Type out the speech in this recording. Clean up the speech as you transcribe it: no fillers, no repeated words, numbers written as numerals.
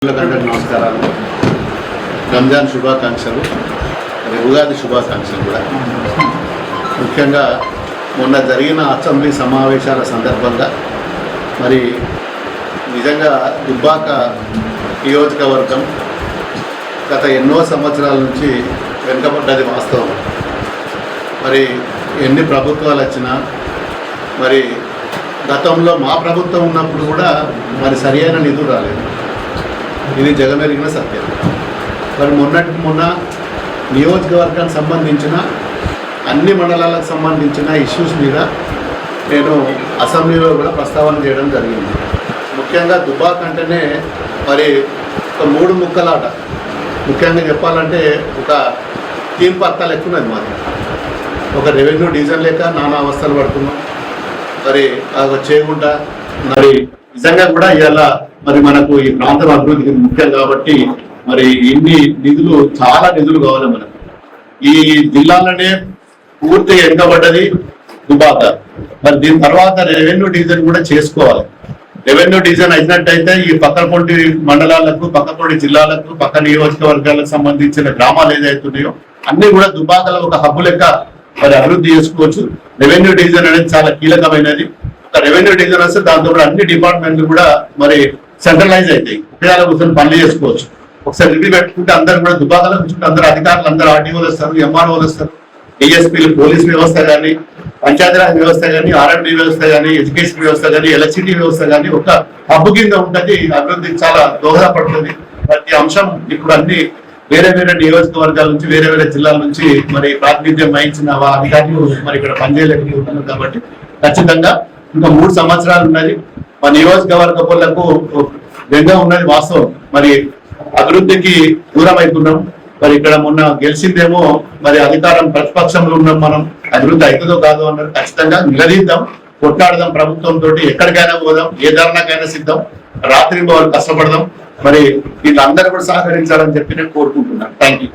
నమస్కారాలు. రంజాన్ శుభాకాంక్షలు, ఉగాది శుభాకాంక్షలు కూడా. ముఖ్యంగా మొన్న జరిగిన అసెంబ్లీ సమావేశాల సందర్భంగా మరి నిజంగా దుబ్బాక నియోజకవర్గం గత ఎన్నో సంవత్సరాల నుంచి వెనుకబడ్డది వాస్తవం. మరి ఎన్ని ప్రభుత్వాలు వచ్చినా మరి గతంలో మా ప్రభుత్వం ఉన్నప్పుడు కూడా మరి సరియైన నిధులు రాలేదు. ఇది జగమెరిగిన సత్యం. మరి మొన్న నియోజకవర్గానికి సంబంధించిన అన్ని మండలాలకు సంబంధించిన ఇష్యూస్ మీద నేను అసెంబ్లీలో కూడా ప్రస్తావన చేయడం జరిగింది. ముఖ్యంగా దుబ్బాక అంటేనే మరి ఒక మూడు ముక్కలాట. ముఖ్యంగా చెప్పాలంటే ఒక తీన్ పత్తా లెక్క ఉన్నది మాది. ఒక రెవెన్యూ డివిజన్ లేక నానా అవస్థలు పడుతున్నాం. మరి చేయకుండా మరి నిజంగా కూడా ఇవాళ మరి మనకు ఈ ప్రాంతం అభివృద్ధికి ముఖ్యం కాబట్టి మరి ఇన్ని నిధులు, చాలా నిధులు కావాలి మనకు. ఈ జిల్లాలోనే పూర్తిగా వెనుకబడ్డది దుబ్బాక. మరి దీని తర్వాత రెవెన్యూ డివిజన్ కూడా చేసుకోవాలి. రెవెన్యూ డివిజన్ అయినట్టయితే ఈ పక్కపొంటి మండలాలకు, పక్కపొంటి జిల్లాలకు, పక్క నియోజకవర్గాలకు సంబంధించిన గ్రామాలు ఏదైతున్నాయో అన్ని కూడా దుబ్బాకలో ఒక హబ్బు లెక్క మరి అభివృద్ధి చేసుకోవచ్చు. రెవెన్యూ డివిజన్ అనేది చాలా కీలకమైనది. ఒక రెవెన్యూ డివిజన్ వస్తే దాంతో కూడా అన్ని డిపార్ట్మెంట్లు కూడా మరి సెంట్రలైజ్ అవుతాయి. ఉపయోగాల కూర్చొని పనులు చేసుకోవచ్చు. ఒకసారి రివ్యూ పెట్టుకుంటే అందరు కూడా దుబ్బాకలో కూర్చుంటే అందరు అధికారులు, అందరూ ఆర్టీఓలు వస్తారు, ఎంఆర్ఓలు వస్తారు, ఏఎస్పీలు, పోలీస్ వ్యవస్థ కానీ, పంచాయతీరాజ్ వ్యవస్థ కానీ, ఆర్ఎండ్బి వ్యవస్థ కానీ, ఎడ్యుకేషన్ వ్యవస్థ కానీ, ఎలక్ట్రిసిటీ వ్యవస్థ కానీ ఒక హబ్బు కింద ఉంటుంది. అభివృద్ధికి చాలా దోహదపడుతుంది. ప్రతి అంశం ఇప్పుడు అన్ని వేరే వేరే నియోజకవర్గాల నుంచి, వేరే వేరే జిల్లాల నుంచి మరి ప్రాతినిధ్యం వహించిన అధికారులు మరి ఇక్కడ పనిచేయలేకపోతున్నారు. కాబట్టి ఖచ్చితంగా ఇంకా 3 సంవత్సరాలు ఉన్నది. మా నియోజకవర్గ పనులకు బెంగా ఉన్నది వాస్తవం. మరి అభివృద్ధికి దూరం అవుతున్నాం. మరి ఇక్కడ మొన్న గెలిచిందేమో మరి అధికారం ప్రతిపక్షంలో ఉన్నాం. మనం అభివృద్ధి అవుతుందో కాదో అన్నారు. ఖచ్చితంగా నిలదీద్దాం, కొట్లాడదాం. ప్రభుత్వంతో ఎక్కడికైనా పోదాం, ఏ ధరణకైనా సిద్ధం, రాత్రి కష్టపడదాం. మరి వీళ్ళందరూ కూడా సహకరించాలని చెప్పి నేను కోరుకుంటున్నాను. Thank you.